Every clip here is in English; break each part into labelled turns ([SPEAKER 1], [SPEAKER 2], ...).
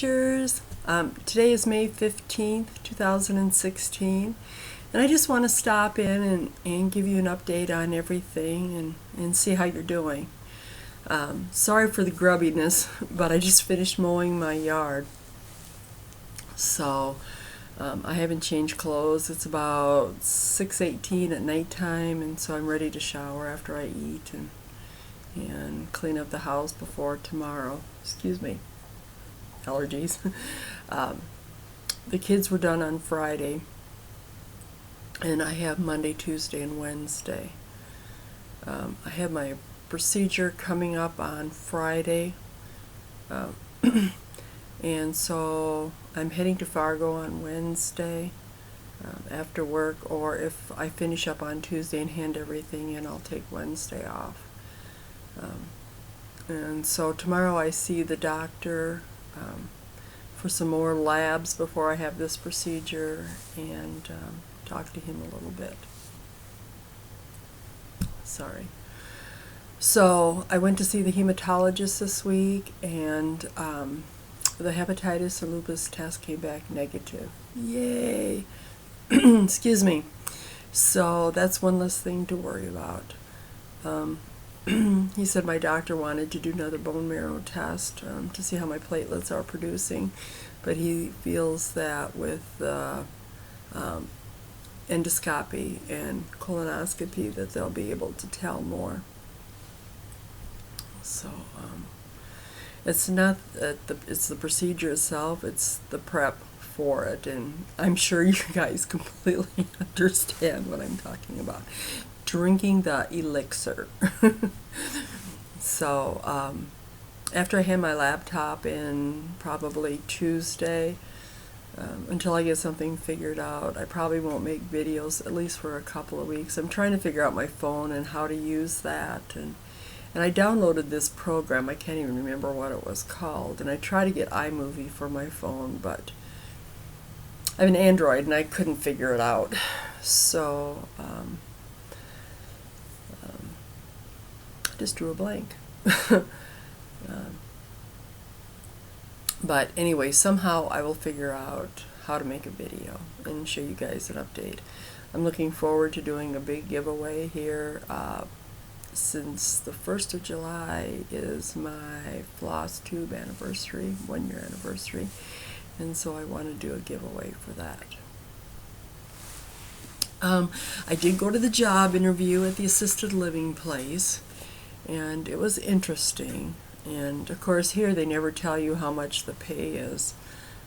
[SPEAKER 1] teachers. Today is May 15th, 2016, and I just want to stop in and give you an update on everything and see how you're doing. Sorry for the grubbiness, but I just finished mowing my yard. So I haven't changed clothes. It's about 6:18 at nighttime, and so I'm ready to shower after I eat and clean up the house before tomorrow. Excuse me. Allergies. The kids were done on Friday, and I have Monday, Tuesday, and Wednesday. I have my procedure coming up on Friday, and so I'm heading to Fargo on Wednesday after work, or if I finish up on Tuesday and hand everything in, I'll take Wednesday off. And so tomorrow I see the doctor for some more labs before I have this procedure, and talk to him a little bit. Sorry. So I went to see the hematologist this week, and the hepatitis and lupus test came back negative. Yay! Excuse me. So that's one less thing to worry about. He said my doctor wanted to do another bone marrow test to see how my platelets are producing, but he feels that with endoscopy and colonoscopy that they'll be able to tell more. So it's not it's the procedure itself, it's the prep for it, and I'm sure you guys completely understand what I'm talking about. Drinking the elixir. So after I hand my laptop in probably Tuesday, until I get something figured out, I probably won't make videos at least for a couple of weeks. I'm trying to figure out my phone and how to use that, and I downloaded this program. I can't even remember what it was called, and I tried to get iMovie for my phone, but I have an Android and I couldn't figure it out. So just drew a blank. But anyway, somehow I will figure out how to make a video and show you guys an update. I'm looking forward to doing a big giveaway here. Since the 1st of July is my Flosstube anniversary, 1-year anniversary, and so I want to do a giveaway for that. I did go to the job interview at the assisted living place, and it was interesting. And of course here they never tell you how much the pay is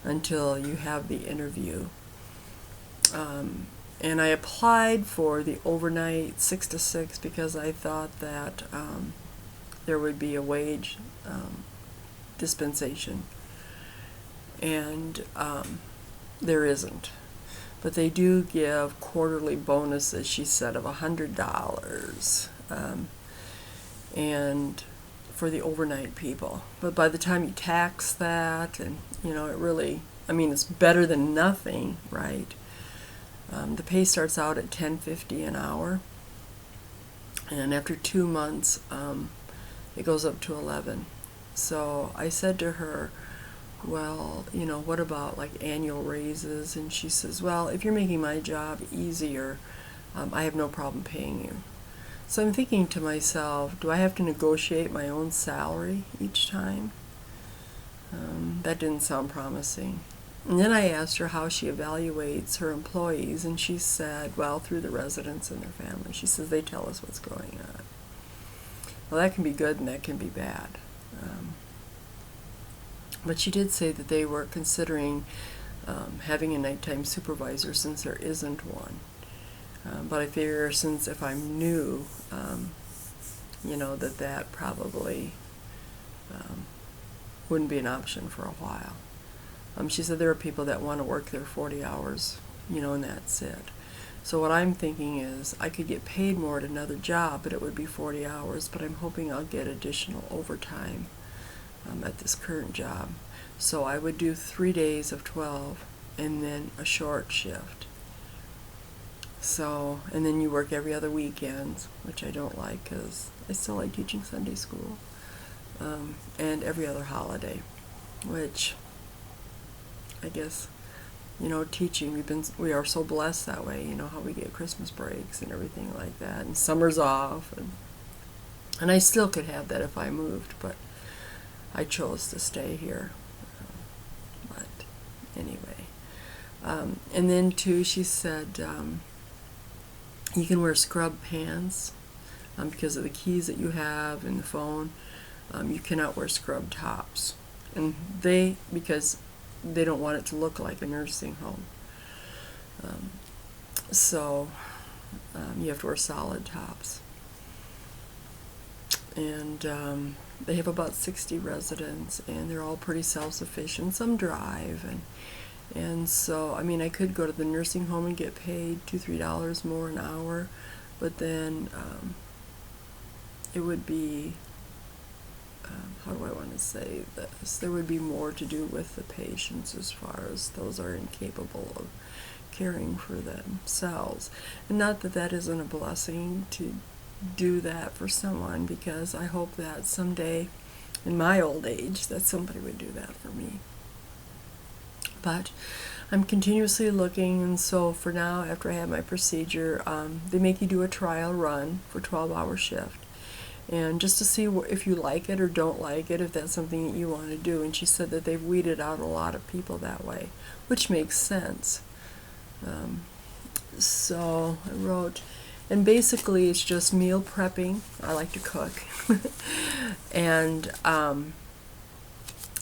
[SPEAKER 1] until you have the interview. And I applied for the overnight 6 to 6 because I thought that there would be a wage dispensation, and there isn't. But they do give quarterly bonuses, she said, of $100, and for the overnight people. But by the time you tax that, and it really, it's better than nothing, right? The pay starts out at $10.50 an hour, and after 2 months it goes up to $11. So I said to her, well, what about like annual raises? And she says, well, if you're making my job easier, I have no problem paying you. So I'm thinking to myself, do I have to negotiate my own salary each time? That didn't sound promising. And then I asked her how she evaluates her employees, and she said, well, through the residents and their family. She says they tell us what's going on. Well, that can be good and that can be bad. But she did say that they were considering having a nighttime supervisor since there isn't one. But I figure since if I'm new, that probably wouldn't be an option for a while. She said there are people that want to work their 40 hours, and that's it. So what I'm thinking is I could get paid more at another job, but it would be 40 hours, but I'm hoping I'll get additional overtime at this current job. So I would do 3 days of 12 and then a short shift. So, and then you work every other weekend, which I don't like because I still like teaching Sunday school, and every other holiday, which I guess, teaching, we are so blessed that way, how we get Christmas breaks and everything like that, and summers off, and I still could have that if I moved, but I chose to stay here. But anyway, and then too, she said you can wear scrub pants because of the keys that you have and the phone. You cannot wear scrub tops, and because they don't want it to look like a nursing home. So you have to wear solid tops. And they have about 60 residents, and they're all pretty self-sufficient. Some drive, and so, I mean, I could go to the nursing home and get paid $2-3 more an hour, but then it would be, how do I want to say this? There would be more to do with the patients as far as those are incapable of caring for themselves. And not that that isn't a blessing to do that for someone, because I hope that someday in my old age that somebody would do that for me. But I'm continuously looking, and so for now, after I have my procedure, they make you do a trial run for 12-hour shift, and just to see if you like it or don't like it, if that's something that you want to do. And she said that they've weeded out a lot of people that way, which makes sense. So I wrote, and basically it's just meal prepping. I like to cook. And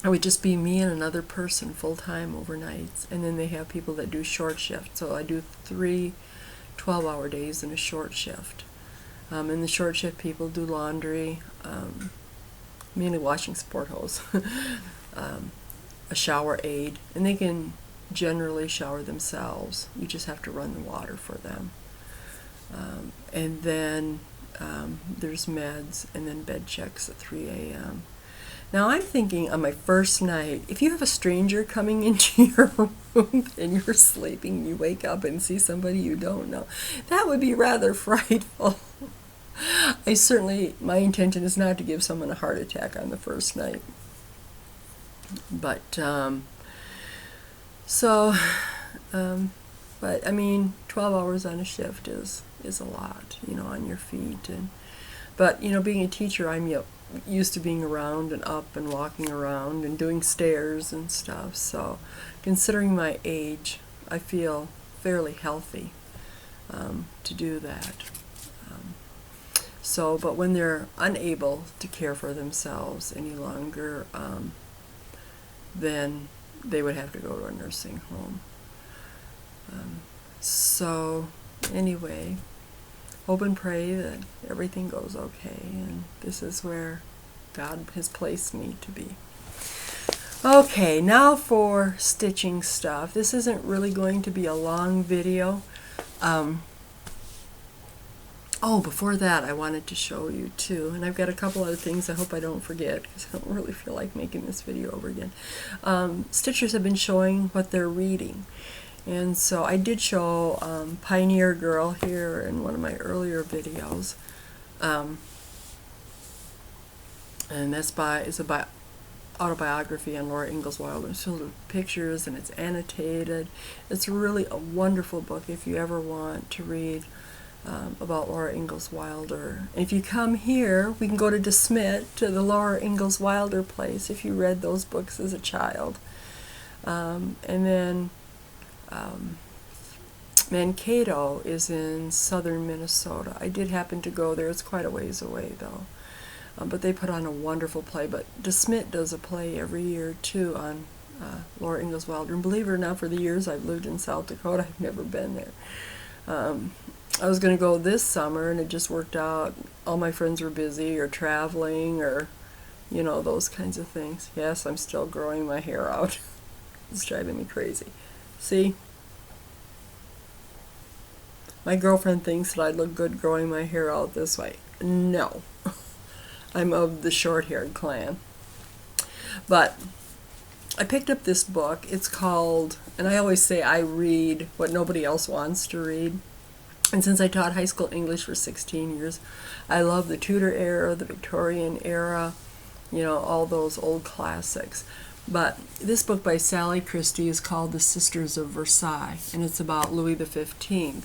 [SPEAKER 1] it would just be me and another person full-time overnights, and then they have people that do short shift. So I do 3 12-hour days in a short shift. And the short shift people do laundry, mainly washing sport hose, a shower aid, and they can generally shower themselves. You just have to run the water for them. And then there's meds, and then bed checks at 3 a.m. Now I'm thinking on my first night, if you have a stranger coming into your room and you're sleeping, you wake up and see somebody you don't know, that would be rather frightful. My intention is not to give someone a heart attack on the first night. But, but I mean, 12 hours on a shift is a lot, on your feet. But, being a teacher, I'm used to being around and up and walking around and doing stairs and stuff. So considering my age, I feel fairly healthy to do that. But when they're unable to care for themselves any longer, then they would have to go to a nursing home. So anyway, hope and pray that everything goes okay, and this is where God has placed me to be. Okay, now for stitching stuff. This isn't really going to be a long video. Before that, I wanted to show you too, and I've got a couple other things I hope I don't forget, because I don't really feel like making this video over again. Stitchers have been showing what they're reading. And so I did show Pioneer Girl here in one of my earlier videos. And that's a autobiography on Laura Ingalls Wilder. It's filled with pictures and it's annotated. It's really a wonderful book if you ever want to read about Laura Ingalls Wilder. And if you come here, we can go to DeSmet, to the Laura Ingalls Wilder place, if you read those books as a child. And then Mankato is in southern Minnesota. I did happen to go there. It's quite a ways away, though. But they put on a wonderful play. But DeSmet does a play every year, too, on Laura Ingalls Wilder. And believe it or not, for the years I've lived in South Dakota, I've never been there. I was going to go this summer, and it just worked out. All my friends were busy or traveling or, those kinds of things. Yes, I'm still growing my hair out. It's driving me crazy. See? My girlfriend thinks that I look good growing my hair out this way. No. I'm of the short-haired clan. But I picked up this book. It's called, and I always say I read what nobody else wants to read. And since I taught high school English for 16 years, I love the Tudor era, the Victorian era, all those old classics. But this book by Sally Christie is called The Sisters of Versailles, and it's about Louis XV.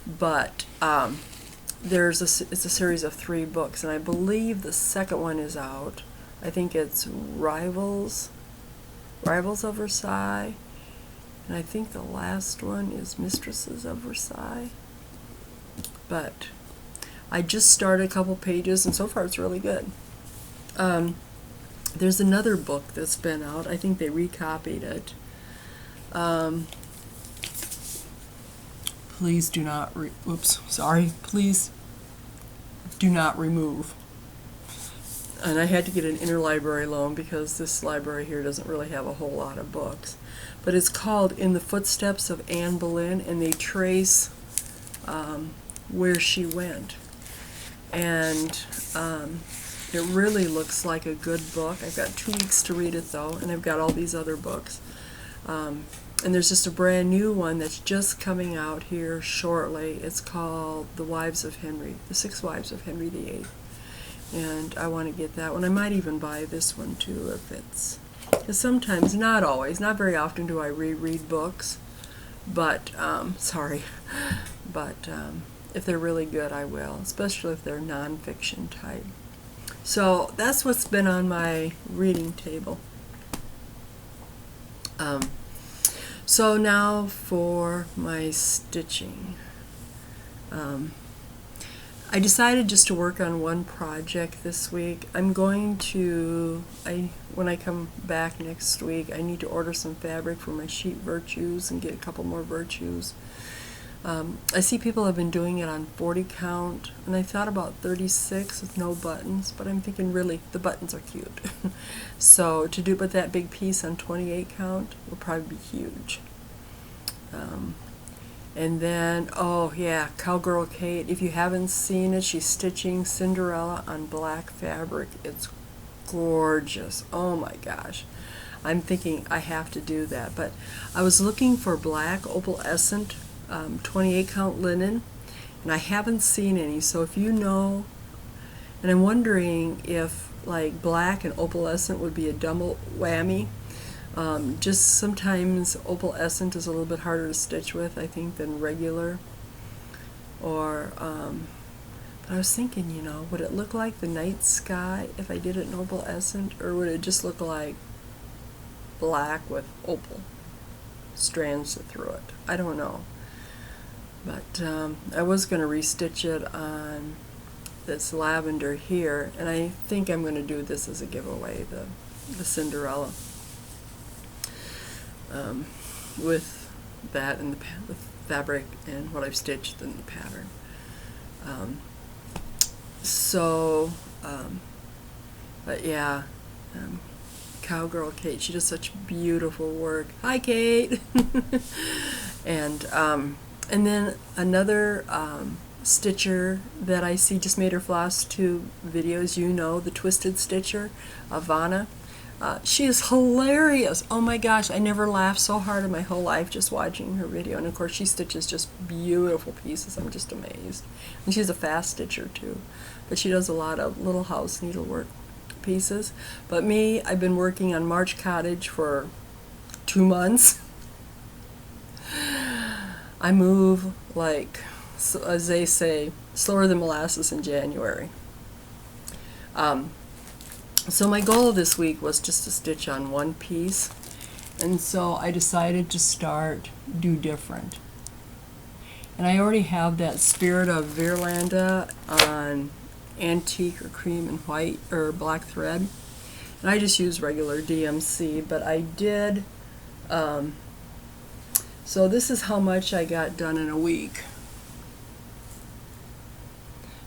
[SPEAKER 1] But it's a series of 3 books, and I believe the second one is out. I think it's Rivals of Versailles, and I think the last one is Mistresses of Versailles. But I just started a couple pages, and so far it's really good. There's another book that's been out. I think they recopied it. Please do not please do not remove. And I had to get an interlibrary loan because this library here doesn't really have a whole lot of books. But it's called In the Footsteps of Anne Boleyn, and they trace where she went. And it really looks like a good book. I've got 2 weeks to read it though, and I've got all these other books. And there's just a brand new one that's just coming out here shortly. It's called The Six Wives of Henry VIII. And I want to get that one. I might even buy this one too if it's... Because sometimes, not always, not very often do I reread books. But, if they're really good, I will. Especially if they're nonfiction type. So that's what's been on my reading table. So now for my stitching. I decided just to work on one project this week. I'm going to, when I come back next week, I need to order some fabric for my sheet virtues and get a couple more virtues. I see people have been doing it on 40 count, and I thought about 36 with no buttons, but I'm thinking really the buttons are cute. So to do but that big piece on 28 count will probably be huge. And then, oh yeah, KowgirlKate. If you haven't seen it, she's stitching Cinderella on black fabric. It's gorgeous. Oh my gosh. I'm thinking I have to do that. But I was looking for black opalescent 28 count linen, and I haven't seen any. So if you know, and I'm wondering if like black and opalescent would be a double whammy. Just sometimes opalescent is a little bit harder to stitch with, I think, than regular. Or, but I was thinking, you know, would it look like the night sky if I did it in opalescent, or would it just look like black with opal strands through it? I don't know. But I was going to restitch it on this lavender here, and I think I'm going to do this as a giveaway, the Cinderella. With that and the fabric and what I've stitched in the pattern. But yeah, KowgirlKate, she does such beautiful work. Hi, Kate. And then another stitcher that I see just made her Flosstube videos. You know, the Twisted Stitcher, Ivana. She is hilarious. Oh my gosh, I never laughed so hard in my whole life just watching her video. And of course she stitches just beautiful pieces. I'm just amazed. And she's a fast stitcher too. But she does a lot of little house needlework pieces. But me, I've been working on March Cottage for 2 months. I move like, as they say, slower than molasses in January. So my goal this week was just to stitch on one piece, and so I decided to do different. And I already have that Spirit of Virlanda on antique or cream and white or black thread, and I just use regular DMC, but I did, so this is how much I got done in a week.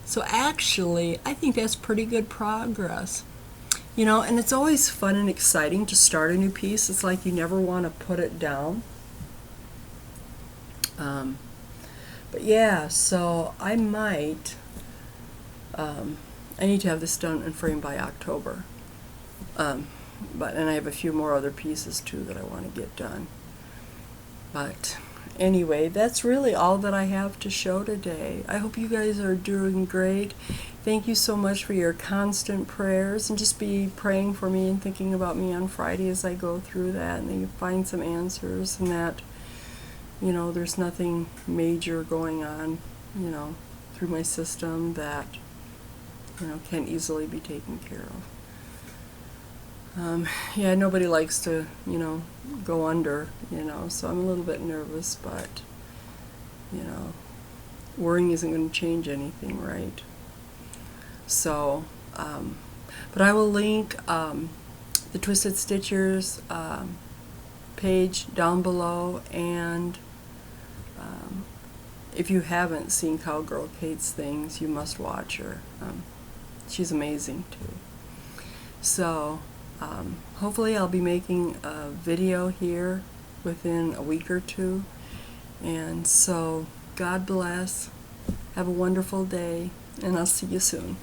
[SPEAKER 1] So actually, I think that's pretty good progress. You know, and it's always fun and exciting to start a new piece. It's like you never want to put it down. But yeah, so I might, I need to have this done and framed by October. And I have a few more other pieces too that I want to get done. But anyway, that's really all that I have to show today. I hope you guys are doing great. thank you so much for your constant prayers, and just be praying for me and thinking about me on Friday as I go through that, and that you find some answers, and that, you know, there's nothing major going on, you know, through my system that, you know, can easily be taken care of. Yeah, nobody likes to, you know, go under, you know, so I'm a little bit nervous, but, you know, worrying isn't going to change anything, right? So, but I will link the Twisted Stitchers page down below, and if you haven't seen KowgirlKate's things, you must watch her. She's amazing too. So, hopefully I'll be making a video here within a week or two. And so, God bless. Have a wonderful day, and I'll see you soon.